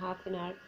½ an hour،